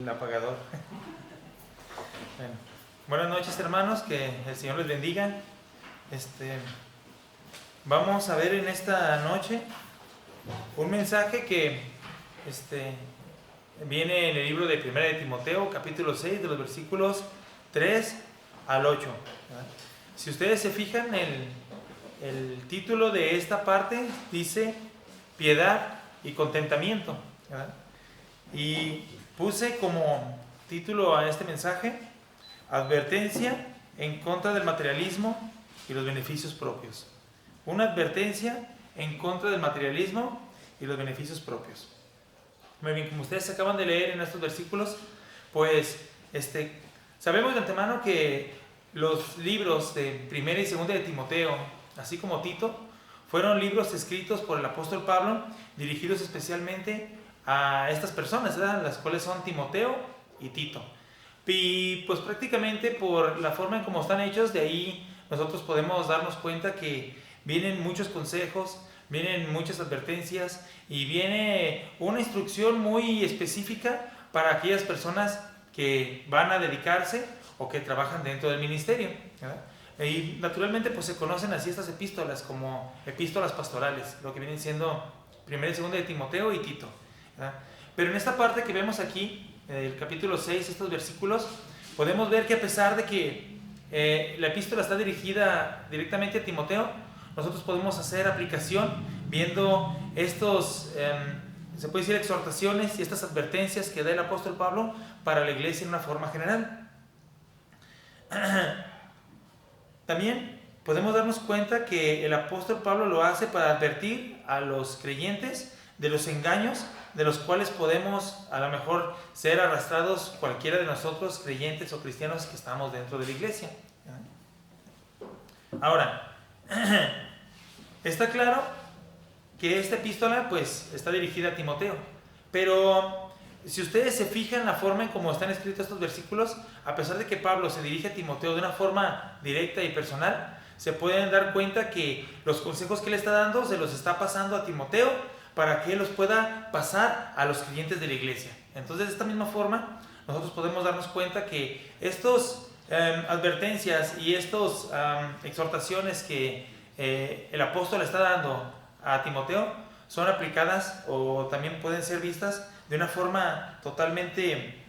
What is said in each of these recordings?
El apagador. Bueno, buenas noches, hermanos, que el Señor les bendiga. Vamos a ver en esta noche un mensaje que viene en el libro de Primera de Timoteo, capítulo 6, de los versículos 3 al 8. ¿Verdad? Si ustedes se fijan, el título de esta parte dice piedad y contentamiento, ¿verdad? Y puse como título a este mensaje: advertencia en contra del materialismo y los beneficios propios. Una advertencia en contra del materialismo y los beneficios propios. Muy bien, como ustedes acaban de leer en estos versículos, pues sabemos de antemano que los libros de Primera y Segunda de Timoteo, así como Tito, fueron libros escritos por el apóstol Pablo, dirigidos especialmente a estas personas, ¿verdad? Las cuales son Timoteo y Tito. Y pues prácticamente por la forma en cómo están hechos, de ahí nosotros podemos darnos cuenta que vienen muchos consejos, vienen muchas advertencias y viene una instrucción muy específica para aquellas personas que van a dedicarse o que trabajan dentro del ministerio, ¿verdad? Y naturalmente pues se conocen así estas epístolas como epístolas pastorales, lo que vienen siendo Primera y Segunda de Timoteo y Tito, ¿verdad? Pero en esta parte que vemos aquí, el capítulo 6, estos versículos, podemos ver que a pesar de que la epístola está dirigida directamente a Timoteo, nosotros podemos hacer aplicación viendo estos, se puede decir, exhortaciones y estas advertencias que da el apóstol Pablo para la iglesia en una forma general. También podemos darnos cuenta que el apóstol Pablo lo hace para advertir a los creyentes de los engaños de los cuales podemos a lo mejor ser arrastrados cualquiera de nosotros, creyentes o cristianos que estamos dentro de la iglesia. Ahora, está claro que esta epístola pues está dirigida a Timoteo, pero si ustedes se fijan la forma en cómo están escritos estos versículos, a pesar de que Pablo se dirige a Timoteo de una forma directa y personal, se pueden dar cuenta que los consejos que él está dando se los está pasando a Timoteo para que él los pueda pasar a los creyentes de la iglesia. Entonces, de esta misma forma, nosotros podemos darnos cuenta que estos advertencias y estas exhortaciones que el apóstol está dando a Timoteo son aplicadas o también pueden ser vistas de una forma totalmente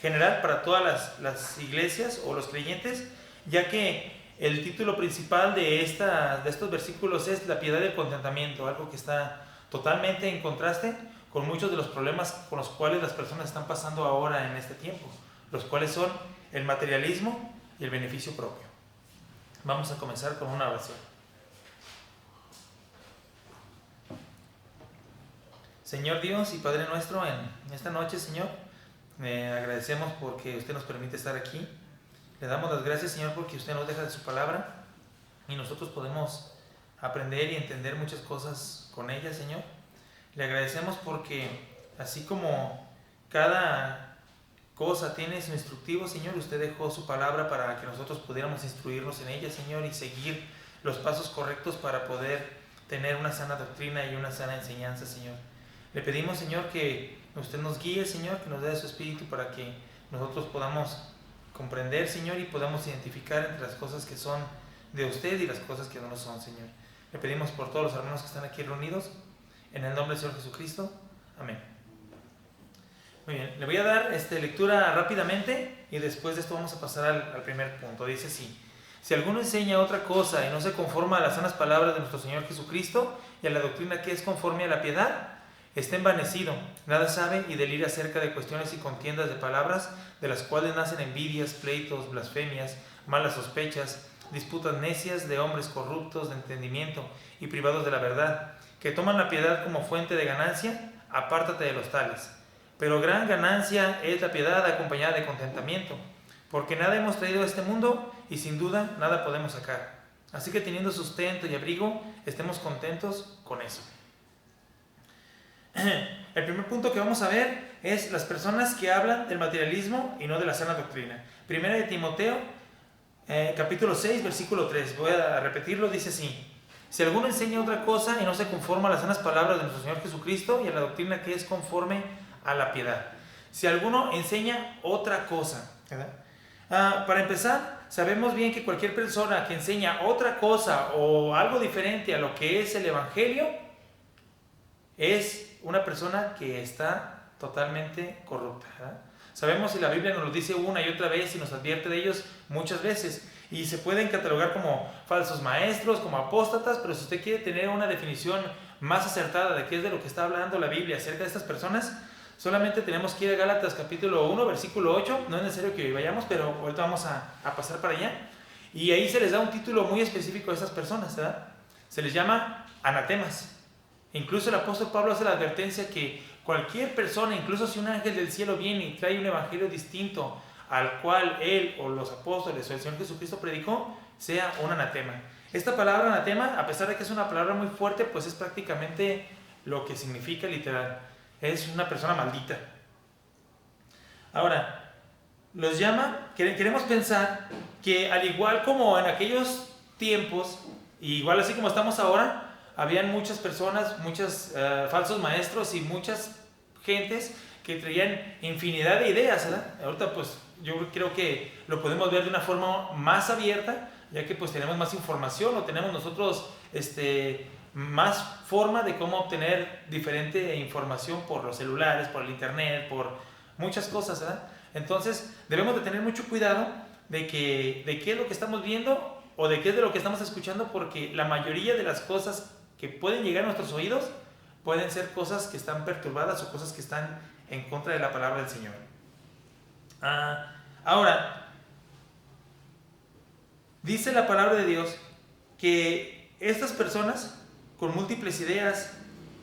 general para todas las iglesias o los creyentes, ya que el título principal de estos versículos es la piedad y el contentamiento, algo que está totalmente en contraste con muchos de los problemas con los cuales las personas están pasando ahora en este tiempo, los cuales son el materialismo y el beneficio propio. Vamos a comenzar con una oración. Señor Dios y Padre nuestro, en esta noche, Señor, agradecemos porque usted nos permite estar aquí. Le damos las gracias, Señor, porque usted nos deja de su palabra y nosotros podemos aprender y entender muchas cosas con ella, Señor. Le agradecemos porque así como cada cosa tiene su instructivo, Señor, usted dejó su palabra para que nosotros pudiéramos instruirnos en ella, Señor, y seguir los pasos correctos para poder tener una sana doctrina y una sana enseñanza, Señor. Le pedimos, Señor, que usted nos guíe, Señor, que nos dé su espíritu para que nosotros podamos comprender, Señor, y podamos identificar entre las cosas que son de usted y las cosas que no lo son, Señor. Le pedimos por todos los hermanos que están aquí reunidos, en el nombre del Señor Jesucristo. Amén. Muy bien, le voy a dar lectura rápidamente y después de esto vamos a pasar al primer punto. Dice así: si alguno enseña otra cosa y no se conforma a las sanas palabras de nuestro Señor Jesucristo y a la doctrina que es conforme a la piedad, está envanecido, nada sabe y delira acerca de cuestiones y contiendas de palabras, de las cuales nacen envidias, pleitos, blasfemias, malas sospechas, disputas necias de hombres corruptos de entendimiento y privados de la verdad, que toman la piedad como fuente de ganancia. Apártate de los tales. Pero gran ganancia es la piedad acompañada de contentamiento, porque nada hemos traído a este mundo y sin duda nada podemos sacar. Así que teniendo sustento y abrigo, estemos contentos con eso. El primer punto que vamos a ver es las personas que hablan del materialismo y no de la sana doctrina. Primera de Timoteo, capítulo 6, versículo 3. Voy a repetirlo, dice así: si alguno enseña otra cosa y no se conforma a las sanas palabras de nuestro Señor Jesucristo y a la doctrina que es conforme a la piedad. si alguno enseña otra cosa, ¿verdad? Para empezar, sabemos bien que cualquier persona que enseña otra cosa o algo diferente a lo que es el Evangelio es una persona que está totalmente corrupta, ¿verdad? Sabemos, y la Biblia nos lo dice una y otra vez y nos advierte de ellos muchas veces, y se pueden catalogar como falsos maestros, como apóstatas, pero si usted quiere tener una definición más acertada de qué es de lo que está hablando la Biblia acerca de estas personas, solamente tenemos que ir a Gálatas capítulo 1, versículo 8, no es necesario que vayamos, pero ahorita vamos a pasar para allá, y ahí se les da un título muy específico a estas personas, ¿verdad? Se les llama anatemas. Incluso el apóstol Pablo hace la advertencia que cualquier persona, incluso si un ángel del cielo viene y trae un evangelio distinto al cual él o los apóstoles o el Señor Jesucristo predicó, sea un anatema. Esta palabra anatema, a pesar de que es una palabra muy fuerte, pues es prácticamente lo que significa literal. Es una persona maldita. Ahora, los llama, queremos pensar que al igual como en aquellos tiempos, igual así como estamos ahora, habían muchas personas, muchos falsos maestros y muchas gentes que traían infinidad de ideas, ¿verdad? Ahorita pues yo creo que lo podemos ver de una forma más abierta, ya que pues tenemos más información o tenemos nosotros más forma de cómo obtener diferente información por los celulares, por el internet, por muchas cosas, ¿verdad? Entonces debemos de tener mucho cuidado de qué es lo que estamos viendo o de qué es de lo que estamos escuchando, porque la mayoría de las cosas que pueden llegar a nuestros oídos pueden ser cosas que están perturbadas o cosas que están en contra de la palabra del Señor. Ahora, dice la palabra de Dios que estas personas con múltiples ideas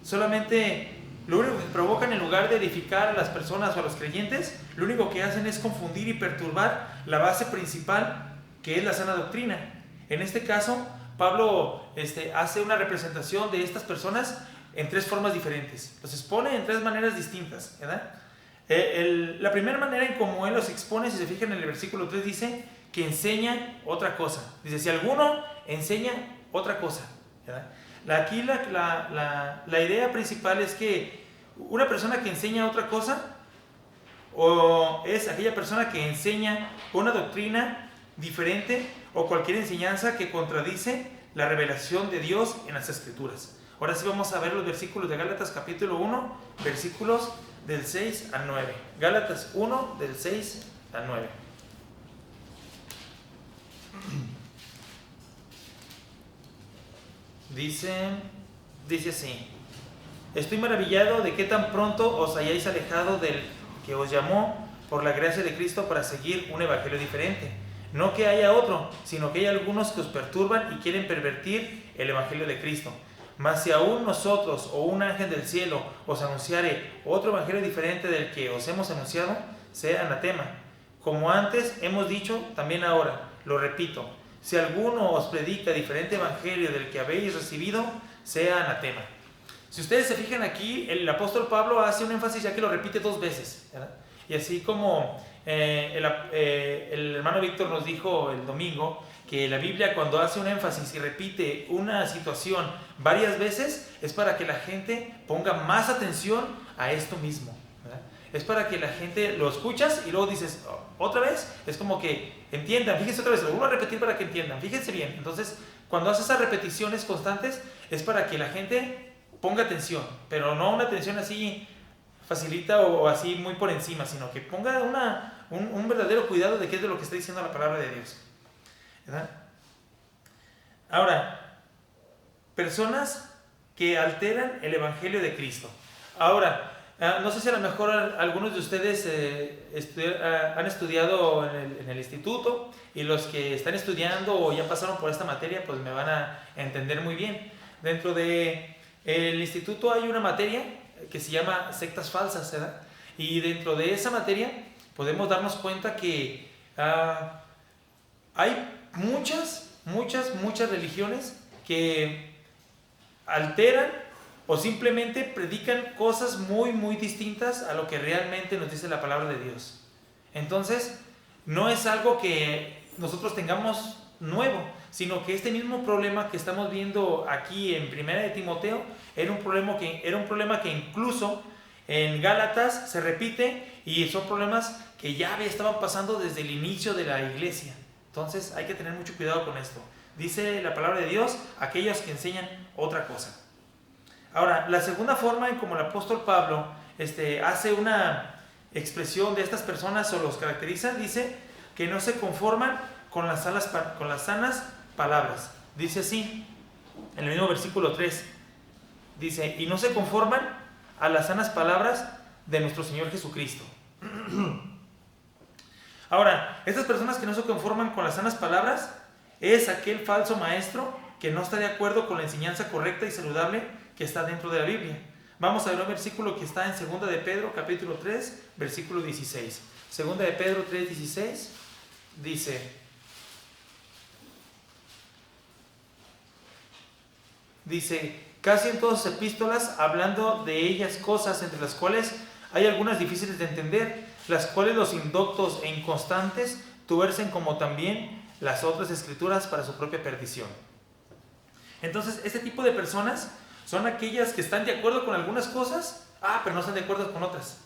solamente lo único que provocan, en lugar de edificar a las personas o a los creyentes, lo único que hacen es confundir y perturbar la base principal, que es la sana doctrina. En este caso, Pablo hace una representación de estas personas en tres formas diferentes. Los expone en tres maneras distintas, ¿verdad? La primera manera en cómo él los expone, si se fijan en el versículo 3, dice que enseña otra cosa. Dice, si alguno enseña otra cosa, ¿verdad? Aquí la idea principal es que una persona que enseña otra cosa o es aquella persona que enseña una doctrina diferente o cualquier enseñanza que contradice la revelación de Dios en las Escrituras. Ahora sí vamos a ver los versículos de Gálatas capítulo 1, versículos del 6 al 9. Gálatas 1, del 6 al 9. Dice así: estoy maravillado de que tan pronto os hayáis alejado del que os llamó por la gracia de Cristo para seguir un evangelio diferente. No que haya otro, sino que hay algunos que os perturban y quieren pervertir el evangelio de Cristo. Mas si aún nosotros o un ángel del cielo os anunciare otro evangelio diferente del que os hemos anunciado, sea anatema. Como antes hemos dicho, también ahora, lo repito, si alguno os predica diferente evangelio del que habéis recibido, sea anatema. Si ustedes se fijan aquí, el apóstol Pablo hace un énfasis ya que lo repite dos veces, ¿verdad? Y así como el hermano Víctor nos dijo el domingo, que la Biblia cuando hace un énfasis y repite una situación varias veces, es para que la gente ponga más atención a esto mismo, ¿verdad? Es para que la gente lo escuchas y luego dices, otra vez, es como que entiendan, fíjense otra vez, lo vuelvo a repetir para que entiendan, fíjense bien. Entonces, cuando hace esas repeticiones constantes, es para que la gente ponga atención, pero no una atención así facilita o así muy por encima, sino que ponga un verdadero cuidado de qué es de lo que está diciendo la palabra de Dios, ¿verdad? Ahora, personas que alteran el evangelio de Cristo. Ahora, no sé si a lo mejor algunos de ustedes han estudiado en el instituto, y los que están estudiando o ya pasaron por esta materia, pues me van a entender muy bien. Dentro del instituto hay una materia que se llama sectas falsas, ¿verdad? Y dentro de esa materia podemos darnos cuenta que hay muchas religiones que alteran o simplemente predican cosas muy distintas a lo que realmente nos dice la palabra de Dios. Entonces, no es algo que nosotros tengamos nuevo, sino que este mismo problema que estamos viendo aquí en Primera de Timoteo era un problema que incluso en Gálatas se repite y son problemas que ya estaban pasando desde el inicio de la iglesia. Entonces hay que tener mucho cuidado con esto. Dice la palabra de Dios, aquellos que enseñan otra cosa. Ahora, la segunda forma en como el apóstol Pablo hace una expresión de estas personas o los caracteriza, dice que no se conforman con las sanas palabras. Dice así, en el mismo versículo 3, dice, y no se conforman a las sanas palabras de nuestro Señor Jesucristo. Ahora, estas personas que no se conforman con las sanas palabras es aquel falso maestro que no está de acuerdo con la enseñanza correcta y saludable que está dentro de la Biblia. Vamos a ver un versículo que está en 2 de Pedro, capítulo 3, versículo 16. 2 de Pedro 3, 16, dice, casi en todas sus epístolas, hablando de ellas cosas entre las cuales hay algunas difíciles de entender, las cuales los indoctos e inconstantes tuercen como también las otras escrituras para su propia perdición. Entonces, este tipo de personas son aquellas que están de acuerdo con algunas cosas, pero no están de acuerdo con otras.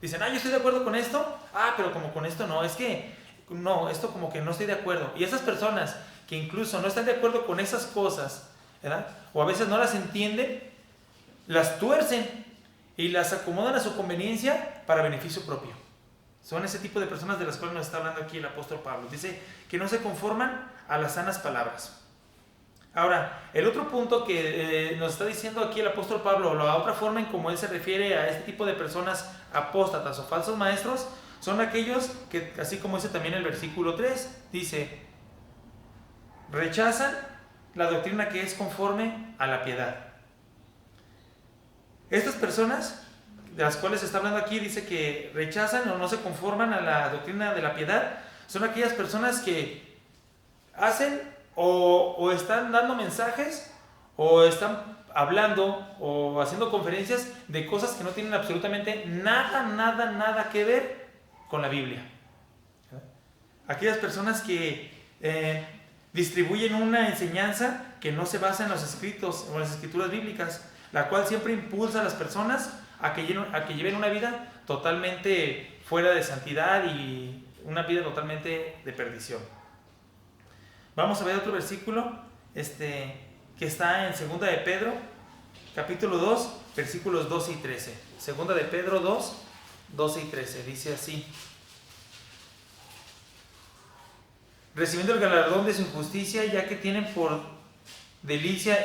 Dicen, yo estoy de acuerdo con esto, pero como con esto no, es que, no, esto como que no estoy de acuerdo. Y esas personas que incluso no están de acuerdo con esas cosas, ¿verdad? O a veces no las entienden, las tuercen y las acomodan a su conveniencia para beneficio propio. Son ese tipo de personas de las cuales nos está hablando aquí el apóstol Pablo. Dice que no se conforman a las sanas palabras. Ahora, el otro punto que nos está diciendo aquí el apóstol Pablo, la otra forma en cómo él se refiere a este tipo de personas apóstatas o falsos maestros, son aquellos que, así como dice también el versículo 3, dice, rechazan la doctrina que es conforme a la piedad. Estas personas de las cuales se está hablando aquí, dice que rechazan o no se conforman a la doctrina de la piedad, son aquellas personas que hacen o están dando mensajes o están hablando o haciendo conferencias de cosas que no tienen absolutamente nada que ver con la Biblia. Aquellas personas que distribuyen una enseñanza que no se basa en los escritos o en las escrituras bíblicas, la cual siempre impulsa a las personas a que lleven una vida totalmente fuera de santidad y una vida totalmente de perdición. Vamos a ver otro versículo que está en 2 de Pedro, capítulo 2, versículos 12 y 13. 2 de Pedro 2, 12 y 13. Dice así. Recibiendo el galardón de su justicia, ya que tienen por delicia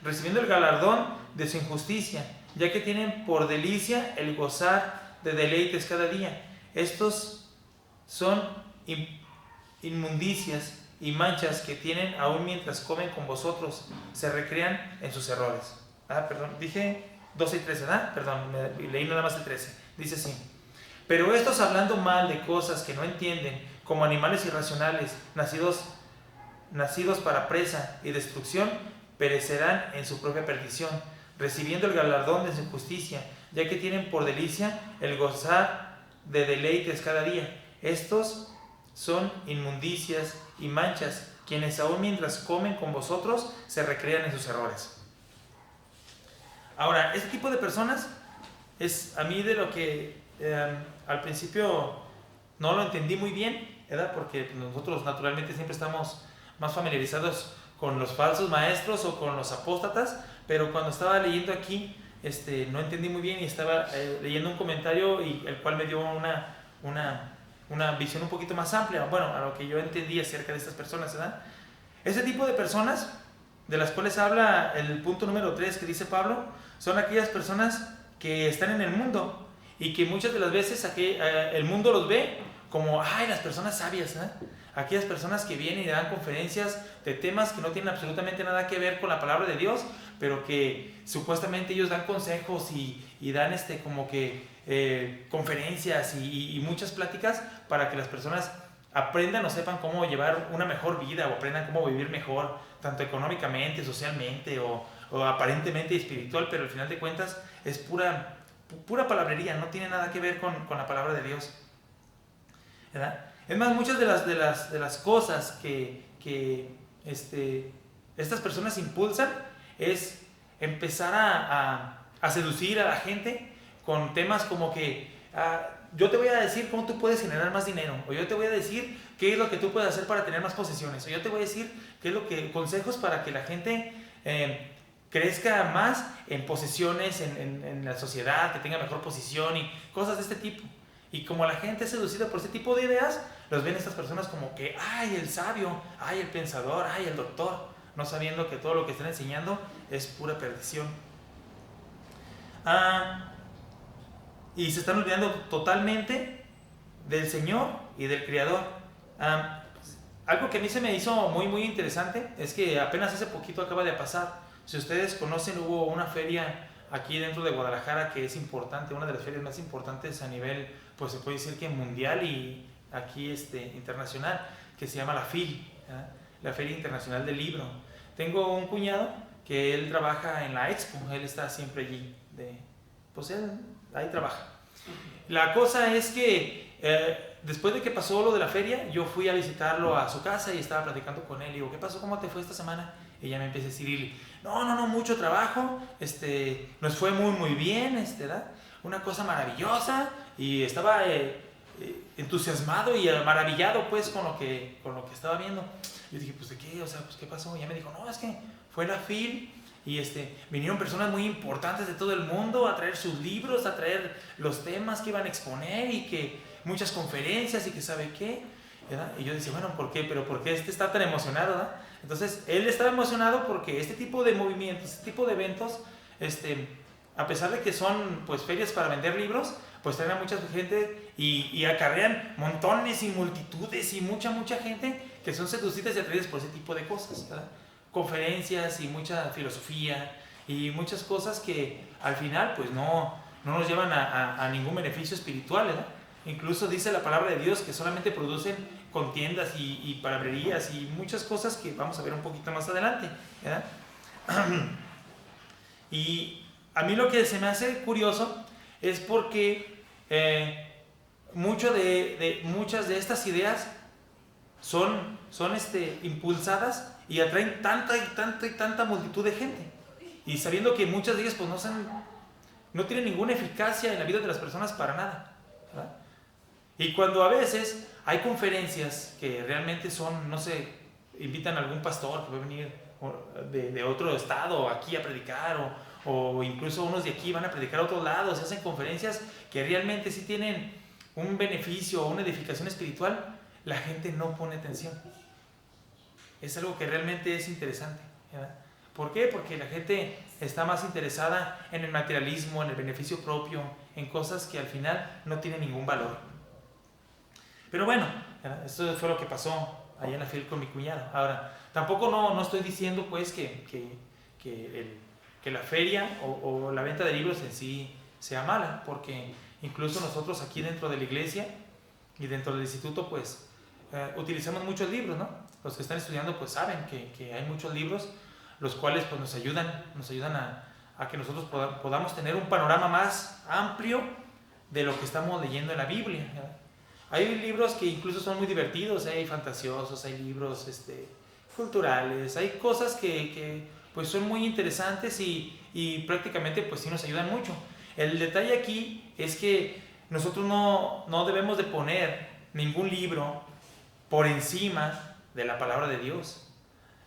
recibiendo el galardón de su injusticia, ya que tienen por delicia el gozar de deleites cada día. Estos son inmundicias y manchas que tienen aún mientras comen con vosotros, se recrean en sus errores. Dije 12 y 13, ¿verdad? Perdón, leí nada más el 13. Dice así. Pero estos, hablando mal de cosas que no entienden, como animales irracionales, nacidos para presa y destrucción, perecerán en su propia perdición, recibiendo el galardón de su justicia, ya que tienen por delicia el gozar de deleites cada día. Estos son inmundicias y manchas, quienes aún mientras comen con vosotros se recrean en sus errores. Ahora, este tipo de personas es a mí de lo que al principio no lo entendí muy bien, ¿verdad? Porque nosotros naturalmente siempre estamos más familiarizados con los falsos maestros o con los apóstatas, pero cuando estaba leyendo aquí no entendí muy bien y estaba leyendo un comentario y el cual me dio una visión un poquito más amplia, a lo que yo entendí acerca de estas personas, ¿verdad? Ese tipo de personas de las cuales habla el punto número 3 que dice Pablo, son aquellas personas que están en el mundo y que muchas de las veces el mundo los ve como, las personas sabias, ¿eh? Aquellas personas que vienen y dan conferencias de temas que no tienen absolutamente nada que ver con la palabra de Dios, pero que supuestamente ellos dan consejos y dan como que conferencias y muchas pláticas para que las personas aprendan o sepan cómo llevar una mejor vida o aprendan cómo vivir mejor, tanto económicamente, socialmente o aparentemente espiritual, pero al final de cuentas es pura palabrería, no tiene nada que ver con la palabra de Dios, ¿verdad? Es más, muchas de las cosas que estas personas impulsan es empezar a seducir a la gente con temas como que yo te voy a decir cómo tú puedes generar más dinero, o yo te voy a decir qué es lo que tú puedes hacer para tener más posesiones, o yo te voy a decir qué es lo que consejos para que la gente crezca más en posesiones en la sociedad, que tenga mejor posición y cosas de este tipo. Y como la gente es seducida por este tipo de ideas, los ven estas personas como que, ay, el sabio, ay, el pensador, ay, el doctor, no sabiendo que todo lo que están enseñando es pura perdición. Y se están olvidando totalmente del Señor y del Creador. Algo que a mí se me hizo muy, muy interesante es que apenas hace poquito acaba de pasar. Si ustedes conocen, hubo una feria aquí dentro de Guadalajara que es importante, una de las ferias más importantes a nivel, pues se puede decir que mundial y aquí internacional, que se llama la FIL, la Feria Internacional del Libro. Tengo un cuñado que él trabaja en la Expo, él está siempre allí, pues él ahí trabaja. La cosa es que después de que pasó lo de la feria, yo fui a visitarlo a su casa y estaba platicando con él. Y digo, ¿qué pasó? ¿Cómo te fue esta semana? Y ella me empieza a decir, no, mucho trabajo, nos fue muy, muy bien, ¿verdad? Una cosa maravillosa. Y estaba entusiasmado y maravillado, pues, con lo que estaba viendo. Yo dije, pues, ¿de qué? O sea, pues, ¿qué pasó? Y ella me dijo, no, es que fue la FIL y vinieron personas muy importantes de todo el mundo a traer sus libros, a traer los temas que iban a exponer y que muchas conferencias y que sabe qué, ¿verdad? Y yo decía, bueno, ¿por qué? Pero ¿por qué está tan emocionado, ¿verdad? Entonces, él estaba emocionado porque este tipo de movimientos, este tipo de eventos, a pesar de que son pues ferias para vender libros, pues traen a mucha gente y acarrean montones y multitudes y mucha gente que son seducidas y atraídas por ese tipo de cosas, ¿verdad? Conferencias y mucha filosofía y muchas cosas que al final pues no nos llevan a ningún beneficio espiritual, ¿verdad? Incluso dice la palabra de Dios que solamente producen contiendas y palabrerías y muchas cosas que vamos a ver un poquito más adelante, ¿verdad? Y a mí lo que se me hace curioso es porque muchas de estas ideas son impulsadas y atraen tanta multitud de gente. Y sabiendo que muchas de ellas pues, no tienen ninguna eficacia en la vida de las personas para nada, ¿verdad? Y cuando a veces hay conferencias que realmente son, no sé, invitan a algún pastor que va a venir de otro estado aquí a predicar o incluso unos de aquí van a predicar a otros lados, se hacen conferencias que realmente sí tienen un beneficio o una edificación espiritual, la gente no pone atención. Es algo que realmente es interesante, ¿verdad? ¿Por qué? Porque la gente está más interesada en el materialismo, en el beneficio propio, en cosas que al final no tienen ningún valor. Pero bueno, esto fue lo que pasó allá en la FIL con mi cuñado. Ahora, tampoco no estoy diciendo pues que la feria o la venta de libros en sí sea mala, porque incluso nosotros aquí dentro de la iglesia y dentro del instituto pues utilizamos muchos libros, ¿no? Los que están estudiando pues saben que hay muchos libros, los cuales pues nos ayudan a que nosotros podamos tener un panorama más amplio de lo que estamos leyendo en la Biblia, ¿verdad? Hay libros que incluso son muy divertidos, hay fantasiosos, hay libros culturales, hay cosas que pues son muy interesantes y prácticamente pues sí nos ayudan mucho. El detalle aquí es que nosotros no debemos de poner ningún libro por encima de la palabra de Dios.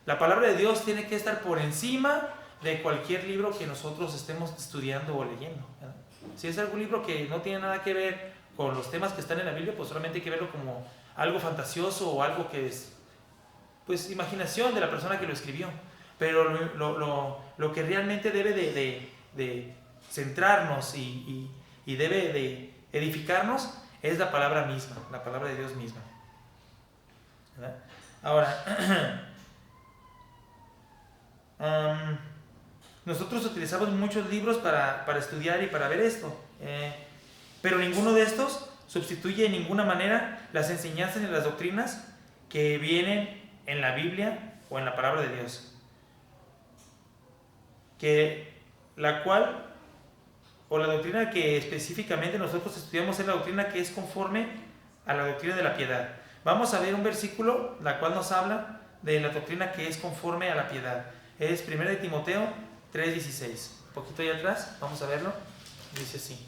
La palabra de Dios tiene que estar por encima de cualquier libro que nosotros estemos estudiando o leyendo, ¿verdad? Si es algún libro que no tiene nada que ver con los temas que están en la Biblia, pues solamente hay que verlo como algo fantasioso o algo que es pues imaginación de la persona que lo escribió. Pero lo que realmente debe de centrarnos y debe de edificarnos es la palabra misma, la palabra de Dios misma, ¿verdad? Ahora, nosotros utilizamos muchos libros para estudiar y para ver esto, pero ninguno de estos sustituye en ninguna manera las enseñanzas y las doctrinas que vienen en la Biblia o en la palabra de Dios. La doctrina que específicamente nosotros estudiamos es la doctrina que es conforme a la doctrina de la piedad. Vamos a ver un versículo, la cual nos habla de la doctrina que es conforme a la piedad. Es 1 Timoteo 3:16. Un poquito ahí atrás, vamos a verlo. Dice así.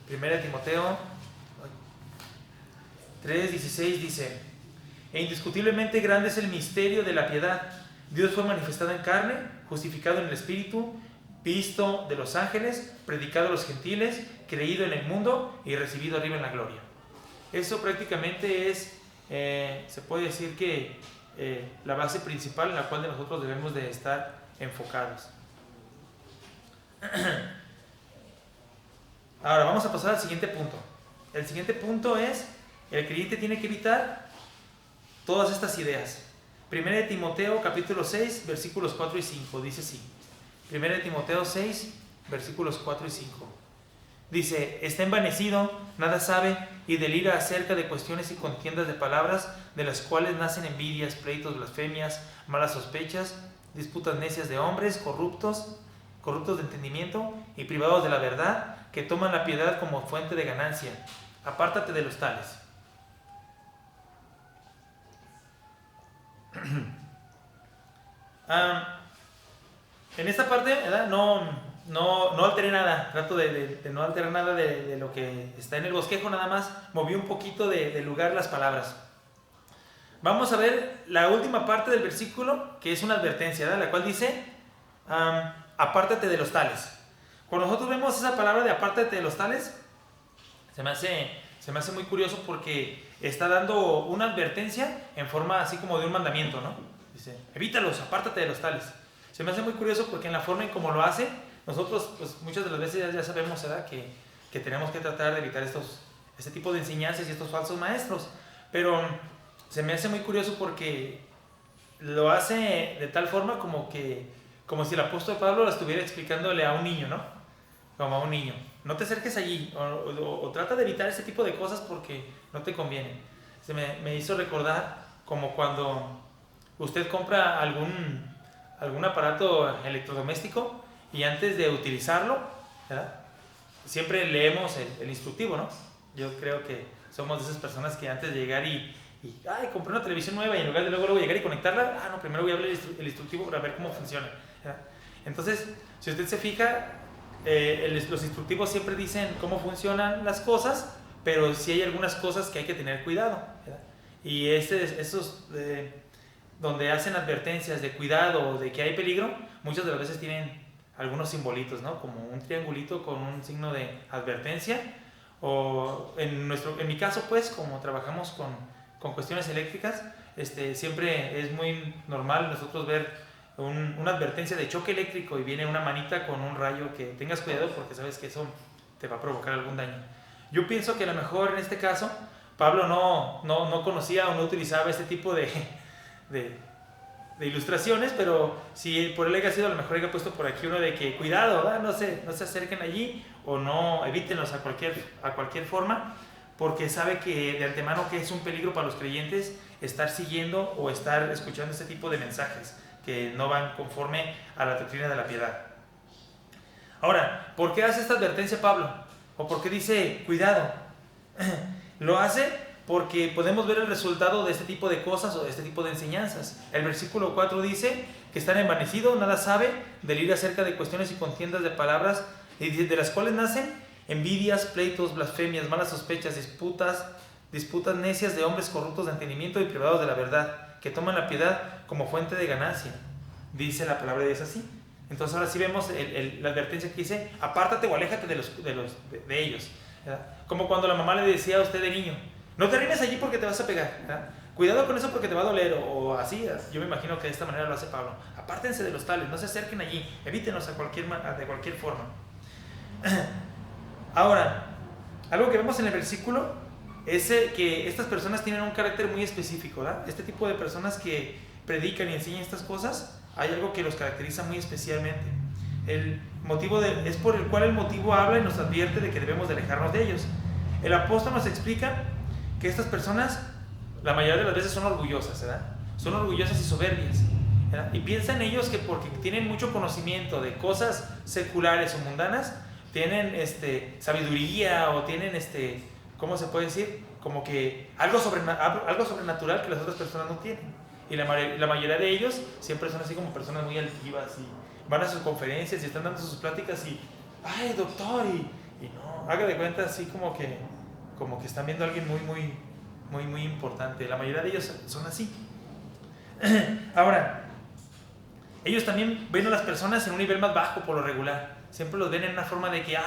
1 Timoteo 3:16 dice: e indiscutiblemente grande es el misterio de la piedad. Dios fue manifestado en carne, justificado en el Espíritu, visto de los ángeles, predicado a los gentiles, creído en el mundo y recibido arriba en la gloria. Eso prácticamente es, se puede decir que la base principal en la cual nosotros debemos de estar enfocados. Ahora vamos a pasar al siguiente punto. El siguiente punto es: el creyente tiene que evitar todas estas ideas. 1 Timoteo capítulo 6 versículos 4 y 5 dice así. 1 Timoteo 6 versículos 4 y 5 dice: está envanecido, nada sabe y delira acerca de cuestiones y contiendas de palabras, de las cuales nacen envidias, pleitos, blasfemias, malas sospechas, disputas necias de hombres corruptos de entendimiento y privados de la verdad, que toman la piedad como fuente de ganancia. Apártate de los tales. En esta parte, ¿verdad? No alteré nada, trato de no alterar nada de lo que está en el bosquejo, nada más moví un poquito de lugar las palabras. Vamos a ver la última parte del versículo, que es una advertencia, ¿verdad? La cual dice: apártate de los tales. Cuando nosotros vemos esa palabra de apártate de los tales, se me hace muy curioso porque está dando una advertencia en forma así como de un mandamiento, ¿no? Dice: evítalos, apártate de los tales. Se me hace muy curioso porque en la forma en cómo lo hace, nosotros pues muchas de las veces ya sabemos, ¿verdad?, que tenemos que tratar de evitar este tipo de enseñanzas y estos falsos maestros. Pero se me hace muy curioso porque lo hace de tal forma como si el apóstol Pablo lo estuviera explicándole a un niño, ¿no? Como a un niño: no te acerques allí, o trata de evitar ese tipo de cosas porque no te conviene. Me hizo recordar como cuando usted compra algún aparato electrodoméstico y antes de utilizarlo, ¿verdad?, siempre leemos el instructivo, ¿no? Yo creo que somos de esas personas que antes de llegar y compré una televisión nueva, y en lugar de luego llegar y conectarla, no, primero voy a ver el instructivo para ver cómo funciona, ¿verdad? Entonces, si usted se fija, los instructivos siempre dicen cómo funcionan las cosas, pero sí hay algunas cosas que hay que tener cuidado, ¿verdad? Y esos donde hacen advertencias de cuidado o de que hay peligro, muchas de las veces tienen algunos simbolitos, ¿no? Como un triangulito con un signo de advertencia. O en mi caso, pues, como trabajamos con cuestiones eléctricas, siempre es muy normal nosotros ver una advertencia de choque eléctrico y viene una manita con un rayo, que tengas cuidado porque sabes que eso te va a provocar algún daño. Yo pienso que a lo mejor en este caso Pablo no conocía o no utilizaba este tipo de ilustraciones, pero si por él haya sido, a lo mejor haya puesto por aquí uno de que cuidado, ¿verdad? No se acerquen allí, o no, evítenlos a cualquier forma, porque sabe que de antemano que es un peligro para los creyentes estar siguiendo o estar escuchando este tipo de mensajes que no van conforme a la doctrina de la piedad. Ahora, ¿por qué hace esta advertencia Pablo? ¿O por qué dice cuidado? Lo hace porque podemos ver el resultado de este tipo de cosas o de este tipo de enseñanzas. El versículo 4 dice que están envanecidos, nada sabe, delira acerca de cuestiones y contiendas de palabras, de las cuales nacen envidias, pleitos, blasfemias, malas sospechas, disputas necias de hombres corruptos de entendimiento y privados de la verdad, que toman la piedad como fuente de ganancia. Dice la palabra de Dios así. Entonces ahora sí vemos la advertencia que dice: apártate o aléjate de ellos, ¿verdad? Como cuando la mamá le decía a usted de niño: no te arrimes allí porque te vas a pegar, ¿verdad? Cuidado con eso porque te va a doler, o así. Yo me imagino que de esta manera lo hace Pablo: apártense de los tales, no se acerquen allí, evítenlos de cualquier forma. Ahora, algo que vemos en el versículo es que estas personas tienen un carácter muy específico, ¿verdad? Este tipo de personas que predican y enseñan estas cosas, hay algo que los caracteriza muy especialmente. Es por el cual el motivo habla y nos advierte de que debemos de alejarnos de ellos. El apóstol nos explica que estas personas, la mayoría de las veces, son orgullosas, ¿verdad? Son orgullosas y soberbias, ¿verdad? Y piensan ellos que porque tienen mucho conocimiento de cosas seculares o mundanas, tienen sabiduría, o tienen ¿cómo se puede decir? Como que algo sobrenatural que las otras personas no tienen. Y la mayoría de ellos siempre son así como personas muy altivas, y van a sus conferencias y están dando sus pláticas y, ay, doctor, Y no, haga de cuenta así como que están viendo a alguien muy importante. La mayoría de ellos son así. Ahora, ellos también ven a las personas en un nivel más bajo por lo regular. Siempre los ven en una forma de que,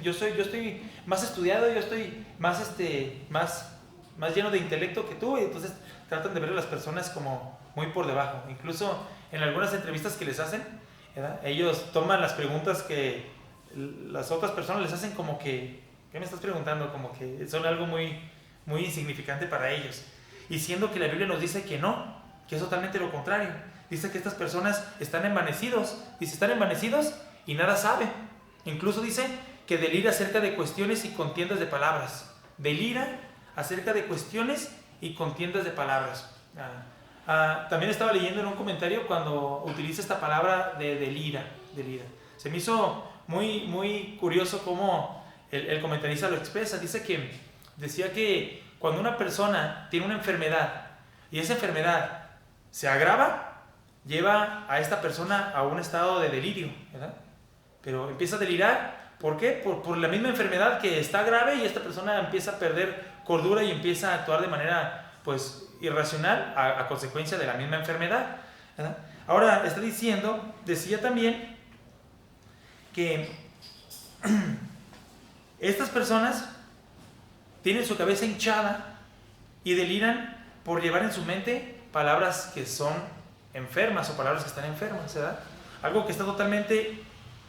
yo estoy más estudiado, yo estoy más lleno de intelecto que tú, y entonces tratan de ver a las personas como muy por debajo. Incluso en algunas entrevistas que les hacen, ¿verdad?, ellos toman las preguntas que las otras personas les hacen como que, ¿qué me estás preguntando? Como que son algo muy insignificante para ellos. Y siendo que la Biblia nos dice que no, que es totalmente lo contrario. Dice que estas personas están envanecidos. Dice, están envanecidos y nada saben. Incluso dice que delira acerca de cuestiones y contiendas de palabras. Delira acerca de cuestiones y contiendas de palabras. También estaba leyendo en un comentario cuando utiliza esta palabra de delira. Se me hizo muy curioso cómo el comentarista lo expresa. Decía que cuando una persona tiene una enfermedad y esa enfermedad se agrava, lleva a esta persona a un estado de delirio, ¿verdad? Pero empieza a delirar, ¿por qué? Por la misma enfermedad que está grave, y esta persona empieza a perder cordura y empieza a actuar de manera irracional a consecuencia de la misma enfermedad, ¿verdad? Ahora decía también que estas personas tienen su cabeza hinchada y deliran por llevar en su mente palabras que son enfermas o palabras que están enfermas, ¿verdad? Algo que está totalmente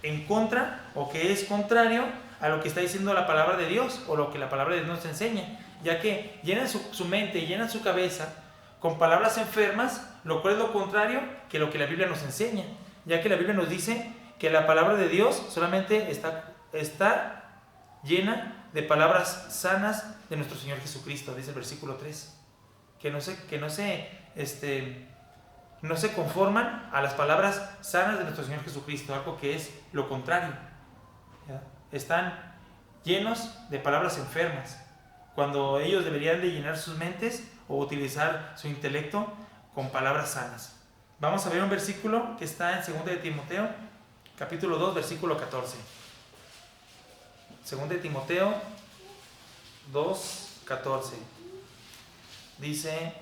en contra o que es contrario a lo que está diciendo la palabra de Dios o lo que la palabra de Dios nos enseña, ya que llenan su mente, llenan su cabeza con palabras enfermas, lo cual es lo contrario que lo que la Biblia nos enseña, ya que la Biblia nos dice que la palabra de Dios solamente está llena de palabras sanas de nuestro Señor Jesucristo, dice el versículo 3, que no se conforman a las palabras sanas de nuestro Señor Jesucristo, algo que es lo contrario, ¿ya? Están llenos de palabras enfermas, cuando ellos deberían de llenar sus mentes o utilizar su intelecto con palabras sanas. Vamos a ver un versículo que está en 2 de Timoteo, capítulo 2, versículo 14. 2 de Timoteo 2, 14. Dice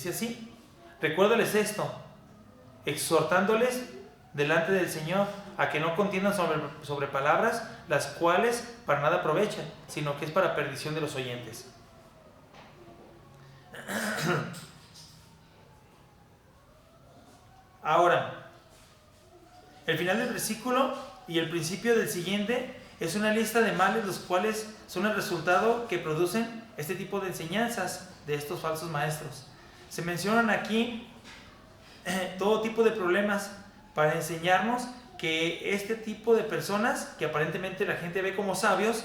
así: recuérdales esto, exhortándoles delante del Señor a que no contiendan sobre palabras, las cuales para nada aprovechan, sino que es para perdición de los oyentes. Ahora, el final del versículo y el principio del siguiente es una lista de males, los cuales son el resultado que producen este tipo de enseñanzas de estos falsos maestros. Se mencionan aquí todo tipo de problemas para enseñarnos que este tipo de personas, que aparentemente la gente ve como sabios,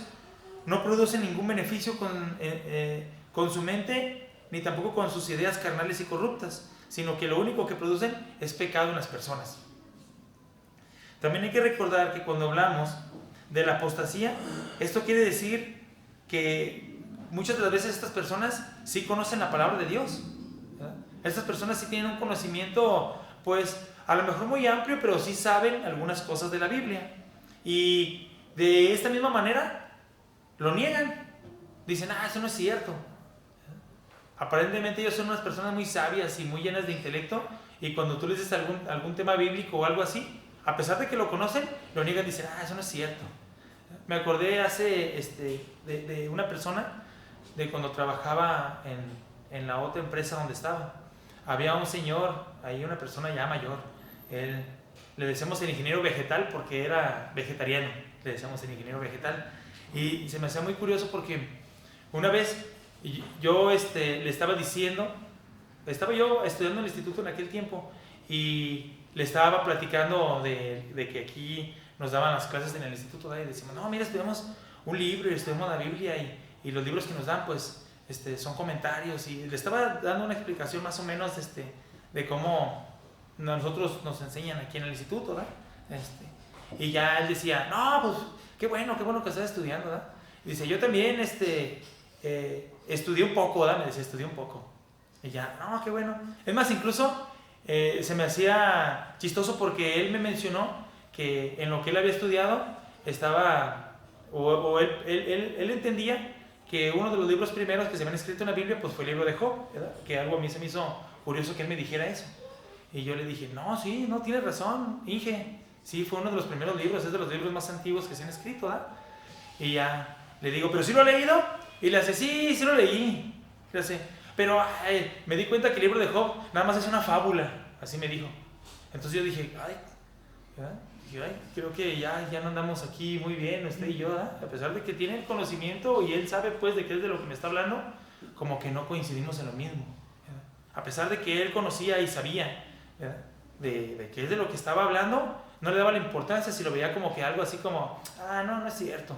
no producen ningún beneficio con su mente, ni tampoco con sus ideas carnales y corruptas, sino que lo único que producen es pecado en las personas. También hay que recordar que cuando hablamos de la apostasía, esto quiere decir que muchas de las veces estas personas sí conocen la palabra de Dios, ¿verdad? Estas personas sí tienen un conocimiento, a lo mejor muy amplio, pero sí saben algunas cosas de la Biblia. Y de esta misma manera lo niegan. Dicen, eso no es cierto. Aparentemente ellos son unas personas muy sabias y muy llenas de intelecto, y cuando tú les dices algún tema bíblico o algo así, a pesar de que lo conocen, lo niegan y dicen, eso no es cierto. Me acordé de una persona de cuando trabajaba en la otra empresa donde estaba. Había un señor, ahí una persona ya mayor, le decíamos el ingeniero vegetal porque era vegetariano, le decíamos el ingeniero vegetal, y se me hacía muy curioso porque una vez yo le estaba diciendo, estaba yo estudiando en el instituto en aquel tiempo, y le estaba platicando de que aquí nos daban las clases en el instituto, y decimos, no, mira, estudiamos un libro y estudiamos la Biblia, y los libros que nos dan son comentarios, y le estaba dando una explicación más o menos de cómo nosotros nos enseñan aquí en el instituto, ¿verdad? Y ya él decía, no, pues qué bueno que estás estudiando, ¿verdad? Y dice, yo también estudié un poco, ¿verdad? Me decía, estudié un poco. Y ya, no, qué bueno. Es más, incluso se me hacía chistoso porque él me mencionó que en lo que él había estudiado estaba, o él entendía que uno de los libros primeros que se habían escrito en la Biblia pues fue el libro de Job, ¿verdad? Que algo a mí se me hizo curioso que él me dijera eso. Y yo le dije, no, sí, no, tienes razón, Inge. Sí, fue uno de los primeros libros, es de los libros más antiguos que se han escrito, ¿verdad? Y ya le digo, ¿pero sí lo ha leído? Y le hace, sí, sí lo leí. Le hace, pero me di cuenta que el libro de Job nada más es una fábula, así me dijo. Entonces yo dije, ¿verdad? Dije, creo que ya no andamos aquí muy bien, usted y yo, ¿verdad? A pesar de que tiene el conocimiento y él sabe pues de qué es de lo que me está hablando, como que no coincidimos en lo mismo, ¿verdad? A pesar de que él conocía y sabía, ¿verdad? De qué es de lo que estaba hablando, no le daba la importancia, si lo veía como que algo así como, no es cierto,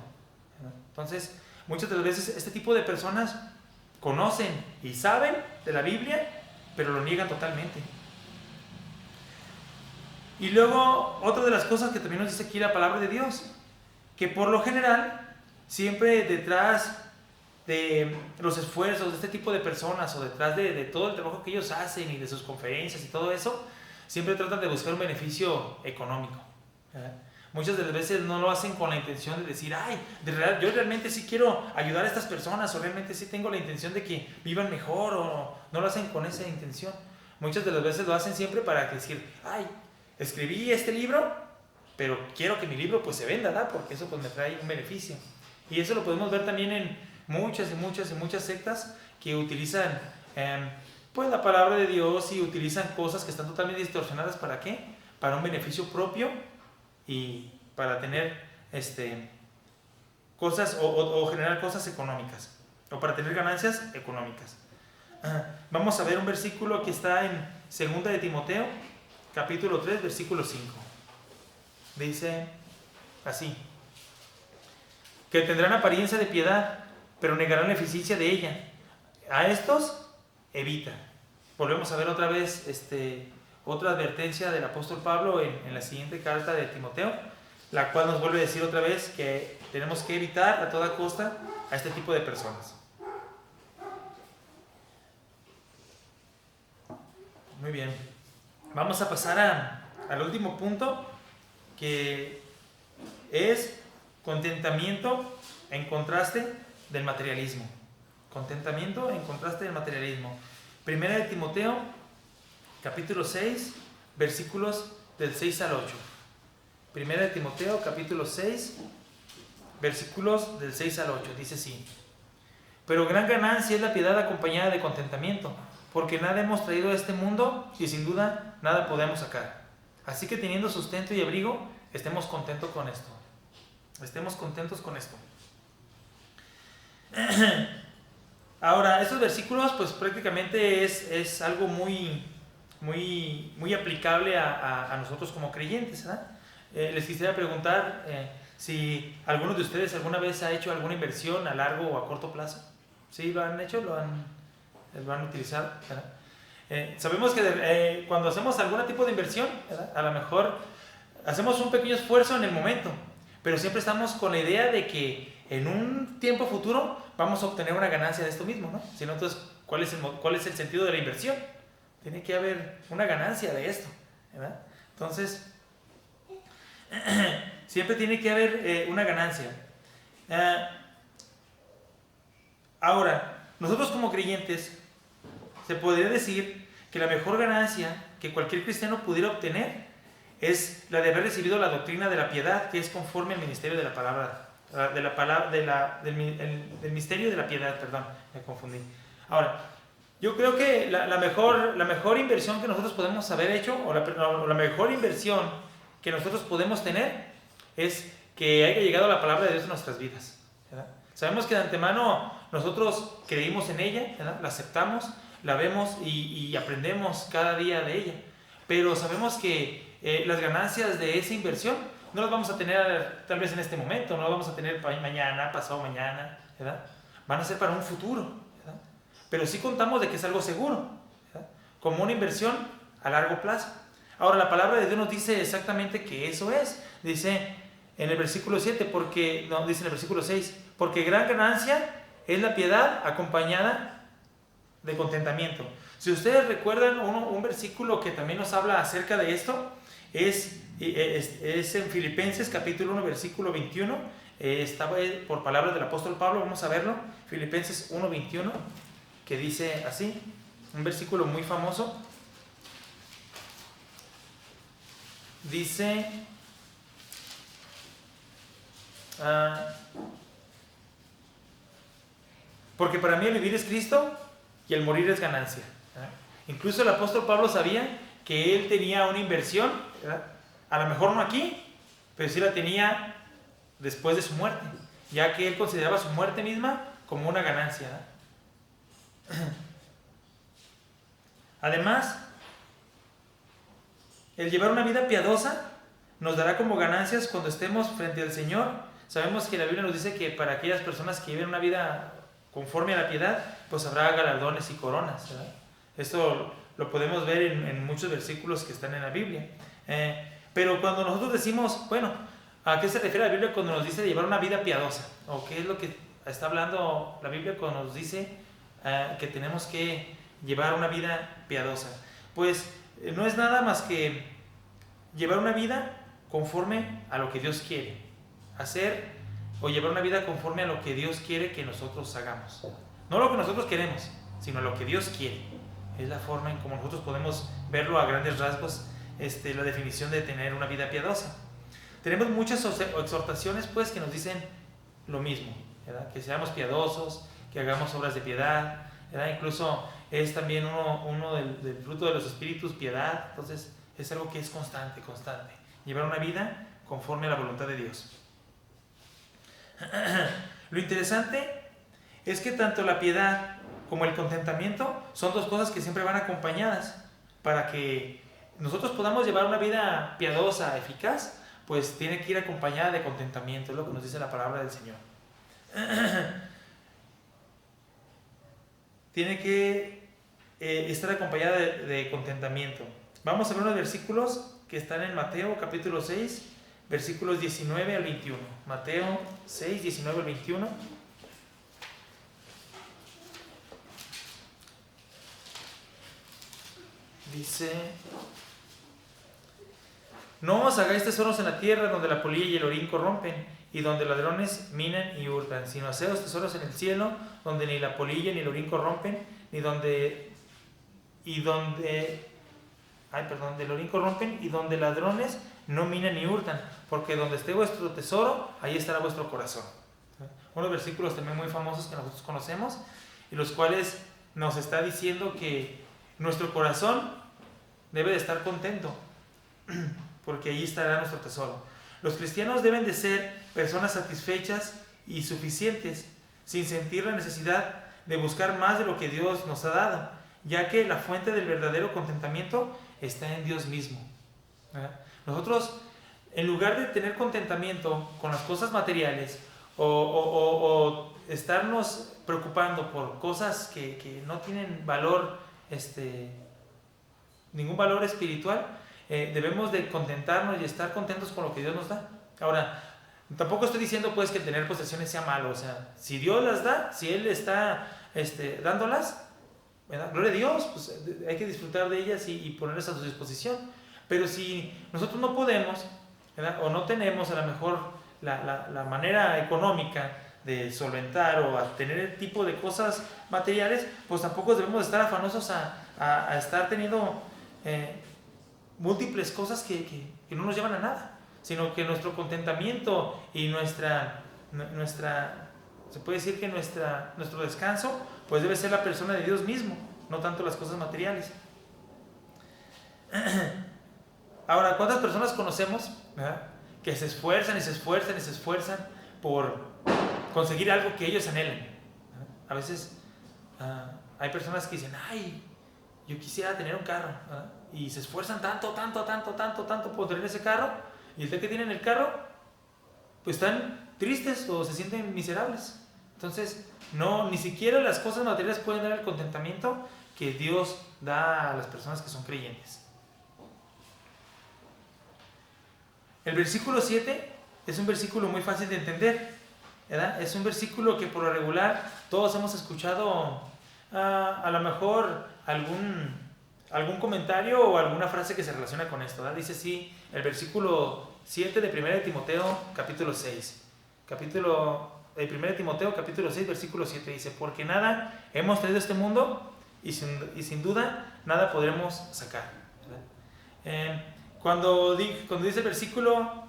¿verdad? Entonces, muchas de las veces este tipo de personas conocen y saben de la Biblia, pero lo niegan totalmente. Y luego, otra de las cosas que también nos dice aquí la palabra de Dios, que por lo general, siempre detrás de los esfuerzos de este tipo de personas o detrás de todo el trabajo que ellos hacen y de sus conferencias y todo eso, siempre tratan de buscar un beneficio económico, ¿verdad? Muchas de las veces no lo hacen con la intención de decir, yo realmente sí quiero ayudar a estas personas o realmente sí tengo la intención de que vivan mejor, o no lo hacen con esa intención. Muchas de las veces lo hacen siempre para decir, escribí este libro, pero quiero que mi libro pues se venda, ¿verdad? Porque eso pues me trae un beneficio. Y eso lo podemos ver también en muchas sectas que utilizan pues la palabra de Dios y utilizan cosas que están totalmente distorsionadas. ¿Para qué? Para un beneficio propio y para tener cosas o generar cosas económicas, o para tener ganancias económicas. Vamos a ver un versículo que está en 2 de Timoteo, capítulo 3, versículo 5. Dice así: que tendrán apariencia de piedad, pero negarán la eficiencia de ella. A estos evita. Volvemos a ver otra vez otra advertencia del apóstol Pablo en la siguiente carta de Timoteo, la cual nos vuelve a decir otra vez que tenemos que evitar a toda costa a este tipo de personas. Muy bien, vamos a pasar al último punto, que es contentamiento en contraste del materialismo. Contentamiento en contraste del materialismo. Primera de Timoteo, capítulo 6, versículos del 6 al 8. Primera de Timoteo, capítulo 6, versículos del 6 al 8. Dice así: pero gran ganancia es la piedad acompañada de contentamiento, porque nada hemos traído a este mundo y sin duda nada podemos sacar. Así que teniendo sustento y abrigo, estemos contentos con esto. Estemos contentos con esto. Ahora, estos versículos pues prácticamente es algo muy aplicable a nosotros como creyentes, ¿verdad? Les quisiera preguntar si alguno de ustedes alguna vez ha hecho alguna inversión a largo o a corto plazo. ¿Sí lo han hecho? ¿Lo han utilizado? ¿Verdad? Sabemos que cuando hacemos algún tipo de inversión, ¿verdad? A lo mejor hacemos un pequeño esfuerzo en el momento, pero siempre estamos con la idea de que en un tiempo futuro vamos a obtener una ganancia de esto mismo, ¿no? Si no, entonces, ¿cuál es el sentido de la inversión? Tiene que haber una ganancia de esto, ¿verdad? Entonces, siempre tiene que haber una ganancia. Ahora, nosotros como creyentes, se podría decir que la mejor ganancia que cualquier cristiano pudiera obtener es la de haber recibido la doctrina de la piedad, que es conforme al ministerio de la palabra, del misterio de la piedad, perdón, me confundí. Ahora, yo creo que la mejor inversión que nosotros podemos haber hecho, o la mejor inversión que nosotros podemos tener, es que haya llegado la palabra de Dios en nuestras vidas, ¿verdad? Sabemos que de antemano nosotros creímos en ella, ¿verdad? La aceptamos, la vemos y aprendemos cada día de ella, pero sabemos que las ganancias de esa inversión no las vamos a tener tal vez en este momento, no las vamos a tener mañana, pasado mañana, ¿verdad? Van a ser para un futuro, ¿verdad? Pero sí contamos de que es algo seguro, ¿verdad? Como una inversión a largo plazo. Ahora, la palabra de Dios nos dice exactamente que eso es. Dice en el versículo 7, dice en el versículo 6, porque gran ganancia es la piedad acompañada de contentamiento. Si ustedes recuerdan un versículo que también nos habla acerca de esto, es en Filipenses capítulo 1, versículo 21. Estaba por palabras del apóstol Pablo, vamos a verlo. Filipenses 1, 21, que dice así, un versículo muy famoso. Dice, porque para mí el vivir es Cristo y el morir es ganancia. Incluso el apóstol Pablo sabía que él tenía una inversión, ¿verdad? A lo mejor no aquí, pero sí la tenía después de su muerte, ya que él consideraba su muerte misma como una ganancia, ¿verdad? Además, el llevar una vida piadosa nos dará como ganancias cuando estemos frente al Señor. Sabemos que la Biblia nos dice que para aquellas personas que viven una vida conforme a la piedad, pues habrá galardones y coronas, ¿verdad? Esto lo podemos ver en muchos versículos que están en la Biblia. Pero cuando nosotros decimos, bueno, ¿a qué se refiere la Biblia cuando nos dice llevar una vida piadosa? ¿O qué es lo que está hablando la Biblia cuando nos dice que tenemos que llevar una vida piadosa? Pues no es nada más que llevar una vida conforme a lo que Dios quiere. Hacer o llevar una vida conforme a lo que Dios quiere que nosotros hagamos. No lo que nosotros queremos, sino lo que Dios quiere. Es la forma en como nosotros podemos verlo a grandes rasgos, la definición de tener una vida piadosa. Tenemos muchas exhortaciones pues que nos dicen lo mismo, ¿verdad? Que seamos piadosos, que hagamos obras de piedad, ¿verdad? Incluso es también uno del fruto de los espíritus, piedad. Entonces es algo que es constante. Llevar una vida conforme a la voluntad de Dios. Lo interesante es que tanto la piedad como el contentamiento son dos cosas que siempre van acompañadas. Para que nosotros podamos llevar una vida piadosa, eficaz, pues tiene que ir acompañada de contentamiento, es lo que nos dice la palabra del Señor. Tiene que estar acompañada de contentamiento. Vamos a ver unos versículos que están en Mateo capítulo 6, versículos 19 al 21. Mateo 6, 19 al 21. Dice: no os hagáis tesoros en la tierra donde la polilla y el orín corrompen y donde donde hurtan, sino haceos tesoros en el cielo donde ni la polilla ni el orín corrompen, donde el orín corrompen y donde ladrones no minan ni hurtan, porque donde esté vuestro tesoro, ahí estará vuestro corazón. Unos versículos también muy famosos que nosotros conocemos y los cuales nos está diciendo que nuestro corazón debe de estar contento, porque ahí estará nuestro tesoro. Los cristianos deben de ser personas satisfechas y suficientes, sin sentir la necesidad de buscar más de lo que Dios nos ha dado, ya que la fuente del verdadero contentamiento está en Dios mismo. Nosotros, en lugar de tener contentamiento con las cosas materiales o estarnos preocupando por cosas que no tienen valor, ningún valor espiritual, debemos de contentarnos y estar contentos con lo que Dios nos da. Ahora, tampoco estoy diciendo pues que tener posesiones sea malo. O sea, si Dios las da, si Él está dándolas, ¿verdad? Gloria a Dios, pues hay que disfrutar de ellas y ponerlas a su disposición. Pero si nosotros no podemos, ¿verdad? O no tenemos a lo mejor la manera económica de solventar o a tener el tipo de cosas materiales, pues tampoco debemos estar afanosos a estar teniendo múltiples cosas que no nos llevan a nada, sino que nuestro contentamiento y nuestra se puede decir que nuestro descanso pues debe ser la persona de Dios mismo, no tanto las cosas materiales. Ahora, ¿cuántas personas conocemos, ¿verdad?, que se esfuerzan por conseguir algo que ellos anhelan? A veces hay personas que dicen, ay, yo quisiera tener un carro, ¿verdad?, y se esfuerzan tanto por tener ese carro, y el día que tienen el carro, pues están tristes o se sienten miserables. Entonces, no, ni siquiera las cosas materiales pueden dar el contentamiento que Dios da a las personas que son creyentes. El versículo 7 es un versículo muy fácil de entender, ¿verdad? Es un versículo que por lo regular todos hemos escuchado a lo mejor algún comentario o alguna frase que se relaciona con esto, ¿verdad? Dice así el versículo 7 de 1 de Timoteo, capítulo 6. Capítulo de 1 de Timoteo, capítulo 6, versículo 7 dice: porque nada hemos traído a este mundo y sin duda nada podremos sacar, ¿verdad? Cuando dice el versículo,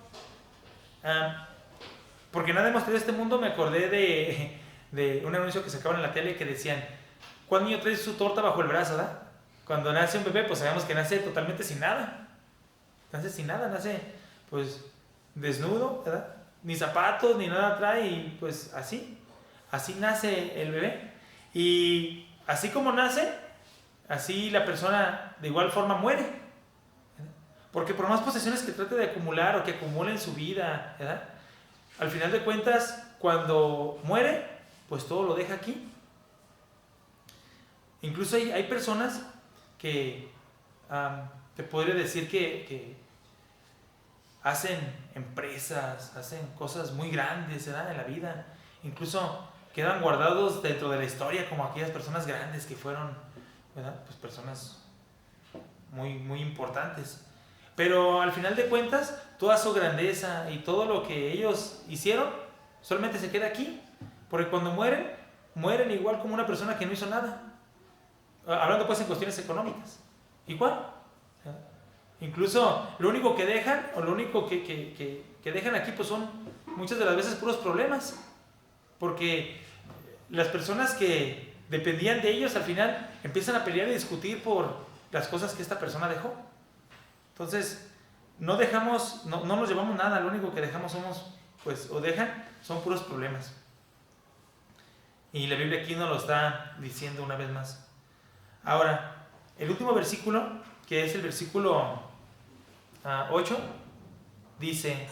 porque nada hemos traído a este mundo, me acordé de un anuncio que sacaban en la tele que decían: ¿cuál niño trae su torta bajo el brazo, verdad? Cuando nace un bebé, pues sabemos que nace totalmente sin nada. Nace pues desnudo, ¿verdad? Ni zapatos, ni nada trae, y pues así nace el bebé. Y así como nace, así la persona de igual forma muere, ¿verdad? Porque por más posesiones que trate de acumular o que acumule en su vida, ¿verdad?, al final de cuentas, cuando muere, pues todo lo deja aquí. Incluso hay personas que te podría decir que hacen empresas, hacen cosas muy grandes, ¿verdad?, en la vida. Incluso quedan guardados dentro de la historia como aquellas personas grandes que fueron, ¿verdad?, pues personas muy, muy importantes. Pero al final de cuentas, toda su grandeza y todo lo que ellos hicieron solamente se queda aquí. Porque cuando mueren igual como una persona que no hizo nada. Hablando pues en cuestiones económicas. Igual. Incluso lo único que dejan, o lo único que dejan aquí, pues son muchas de las veces puros problemas. Porque las personas que dependían de ellos al final empiezan a pelear y discutir por las cosas que esta persona dejó. Entonces, no nos llevamos nada, lo único que dejamos son puros problemas. Y la Biblia aquí nos lo está diciendo una vez más. Ahora, el último versículo, que es el versículo 8, dice: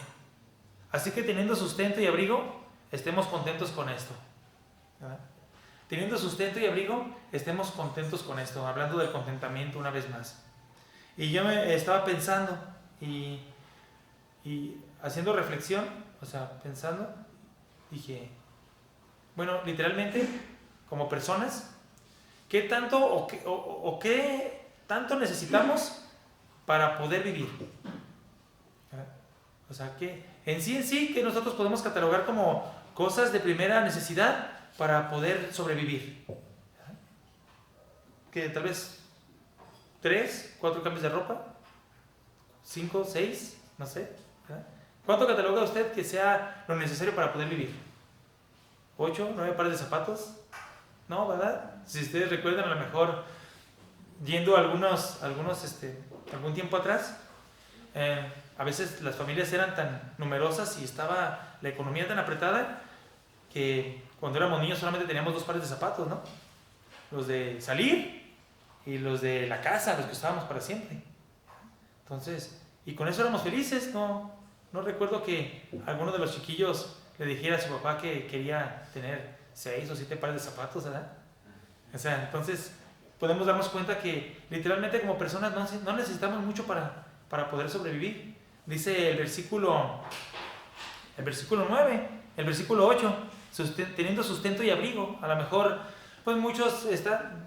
así que teniendo sustento y abrigo, estemos contentos con esto. ¿Verdad? Teniendo sustento y abrigo, estemos contentos con esto. Hablando del contentamiento una vez más. Y yo me estaba pensando y haciendo reflexión, pensando, dije, bueno, literalmente, como personas, ¿qué tanto o qué tanto necesitamos para poder vivir? O sea, que en sí, que nosotros podemos catalogar como cosas de primera necesidad para poder sobrevivir. Que tal vez 3, 4 cambios de ropa, 5, 6, no sé, ¿verdad? ¿Cuánto cataloga usted que sea lo necesario para poder vivir? 8, 9 pares de zapatos. No, ¿verdad? Si ustedes recuerdan, a lo mejor yendo algún tiempo atrás, a veces las familias eran tan numerosas y estaba la economía tan apretada que cuando éramos niños solamente teníamos 2 pares de zapatos, ¿no? Los de salir y los de la casa, los que usábamos para siempre. Entonces, y con eso éramos felices. No recuerdo que alguno de los chiquillos le dijera a su papá que quería tener 6 o 7 pares de zapatos, ¿verdad? O sea, entonces podemos darnos cuenta que literalmente como personas no necesitamos mucho para poder sobrevivir. Dice el versículo 9, el versículo 8, teniendo sustento y abrigo. A lo mejor, pues muchos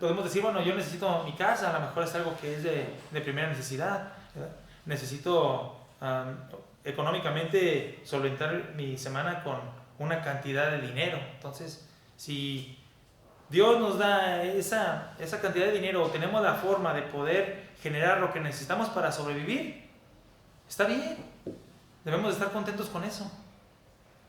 podemos decir, bueno, yo necesito mi casa, a lo mejor es algo que es de primera necesidad, ¿verdad? Necesito económicamente solventar mi semana con una cantidad de dinero. Entonces, si Dios nos da esa cantidad de dinero, o tenemos la forma de poder generar lo que necesitamos para sobrevivir, está bien. Debemos estar contentos con eso.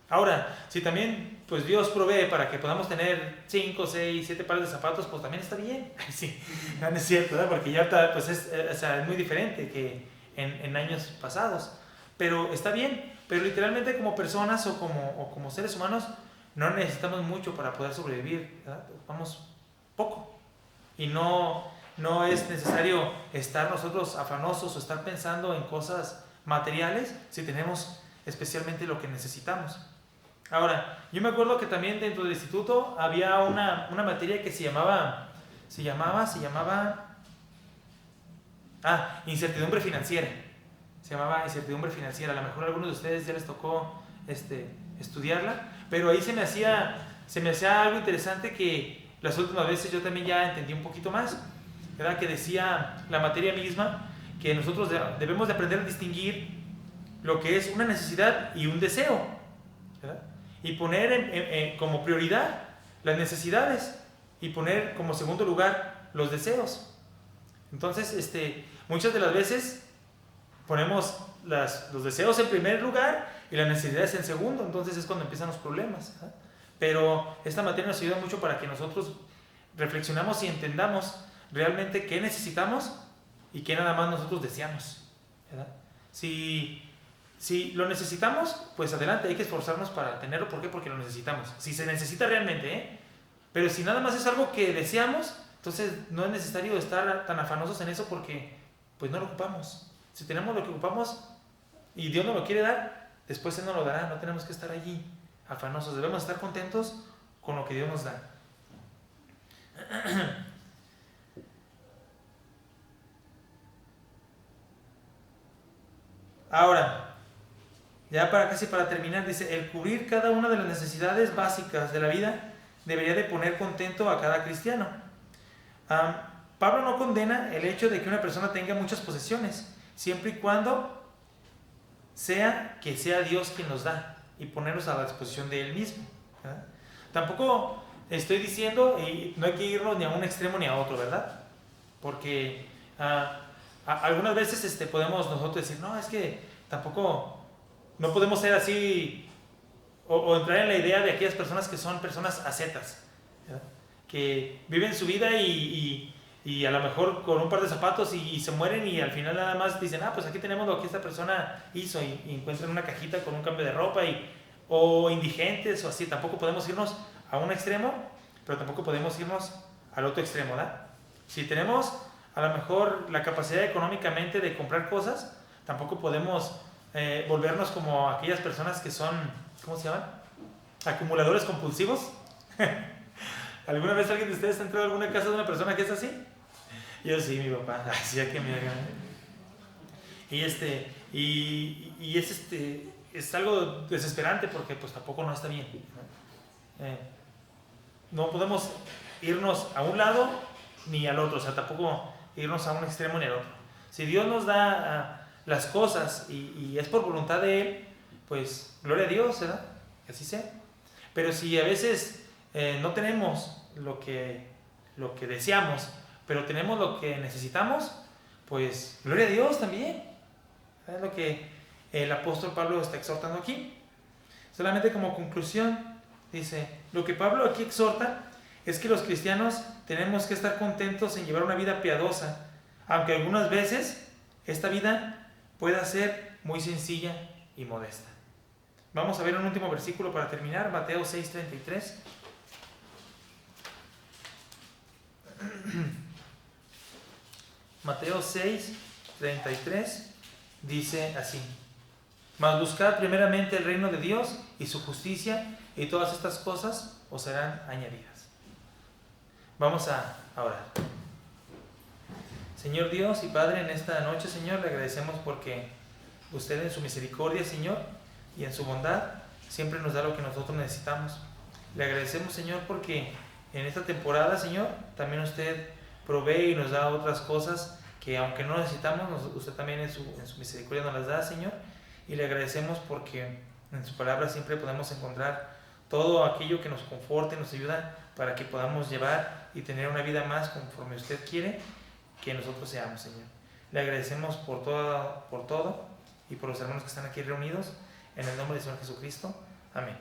Ahora, si también pues Dios provee para que podamos tener 5, 6, 7 pares de zapatos, pues también está bien. Sí, no es cierto, ¿verdad? Porque ya está, pues es muy diferente que en años pasados. Pero está bien. Pero literalmente como personas o como seres humanos no necesitamos mucho para poder sobrevivir, ¿verdad? Vamos poco. Y no es necesario estar nosotros afanosos o estar pensando en cosas materiales si tenemos especialmente lo que necesitamos. Ahora, yo me acuerdo que también dentro del instituto había una materia que se llamaba incertidumbre financiera. Se llamaba incertidumbre financiera. A lo mejor a algunos de ustedes ya les tocó estudiarla, pero ahí se me hacía algo interesante que las últimas veces yo también ya entendí un poquito más, ¿verdad? Que decía la materia misma que nosotros debemos de aprender a distinguir lo que es una necesidad y un deseo, ¿verdad? Y poner como prioridad las necesidades y poner como segundo lugar los deseos. Entonces, muchas de las veces ponemos los deseos en primer lugar y las necesidades en segundo, entonces es cuando empiezan los problemas, ¿verdad? Pero esta materia nos ayuda mucho para que nosotros reflexionamos y entendamos realmente qué necesitamos y qué nada más nosotros deseamos, ¿verdad? Si lo necesitamos, pues adelante, hay que esforzarnos para tenerlo. ¿Por qué? Porque lo necesitamos. Si se necesita realmente, ¿eh? Pero si nada más es algo que deseamos, entonces no es necesario estar tan afanosos en eso porque pues no lo ocupamos. Si tenemos lo que ocupamos y Dios nos lo quiere dar, después Él nos lo dará. No tenemos que estar allí afanosos. Debemos estar contentos con lo que Dios nos da. Ahora, ya casi para terminar, dice, el cubrir cada una de las necesidades básicas de la vida debería de poner contento a cada cristiano. Pablo no condena el hecho de que una persona tenga muchas posesiones, siempre y cuando sea Dios quien los da y ponerlos a la disposición de Él mismo, ¿verdad? Tampoco estoy diciendo, y no hay que irnos ni a un extremo ni a otro, ¿verdad? Porque algunas veces podemos nosotros decir, no, es que tampoco no podemos ser así o entrar en la idea de aquellas personas que son personas ascetas, ¿verdad? Que viven su vida y a lo mejor con un par de zapatos y se mueren y al final nada más dicen, pues aquí tenemos lo que esta persona hizo y encuentran una cajita con un cambio de ropa o indigentes o así. Tampoco podemos irnos a un extremo, pero tampoco podemos irnos al otro extremo, ¿verdad? Si tenemos a lo mejor la capacidad económicamente de comprar cosas, tampoco podemos volvernos como aquellas personas que son, ¿cómo se llaman? Acumuladores compulsivos. ¿Alguna vez alguien de ustedes ha entrado a alguna casa de una persona que es así? Yo sí, mi papá, hacía que me hagan. Y es algo desesperante porque pues tampoco no está bien, ¿no? No podemos irnos a un lado ni al otro, o sea, tampoco irnos a un extremo ni al otro. Si Dios nos da las cosas y es por voluntad de Él, pues gloria a Dios, ¿verdad? Que así sea. Pero si a veces no tenemos lo que deseamos, pero tenemos lo que necesitamos, pues gloria a Dios también. Es lo que el apóstol Pablo está exhortando aquí. Solamente como conclusión, dice, lo que Pablo aquí exhorta es que los cristianos tenemos que estar contentos en llevar una vida piadosa, aunque algunas veces esta vida pueda ser muy sencilla y modesta. Vamos a ver un último versículo para terminar, Mateo 6:33. Mateo 6:33 dice así: mas buscad primeramente el reino de Dios y su justicia, y todas estas cosas os serán añadidas. Vamos a orar. Señor Dios y Padre, en esta noche, Señor, le agradecemos porque usted en su misericordia, Señor, y en su bondad siempre nos da lo que nosotros necesitamos. Le agradecemos, Señor, porque en esta temporada, Señor, también usted provee y nos da otras cosas que aunque no necesitamos, usted también en su misericordia nos las da, Señor. Y le agradecemos porque en su palabra siempre podemos encontrar todo aquello que nos conforte, nos ayuda para que podamos llevar y tener una vida más conforme usted quiere que nosotros seamos, Señor. Le agradecemos por todo y por los hermanos que están aquí reunidos. En el nombre del Señor Jesucristo. Amén.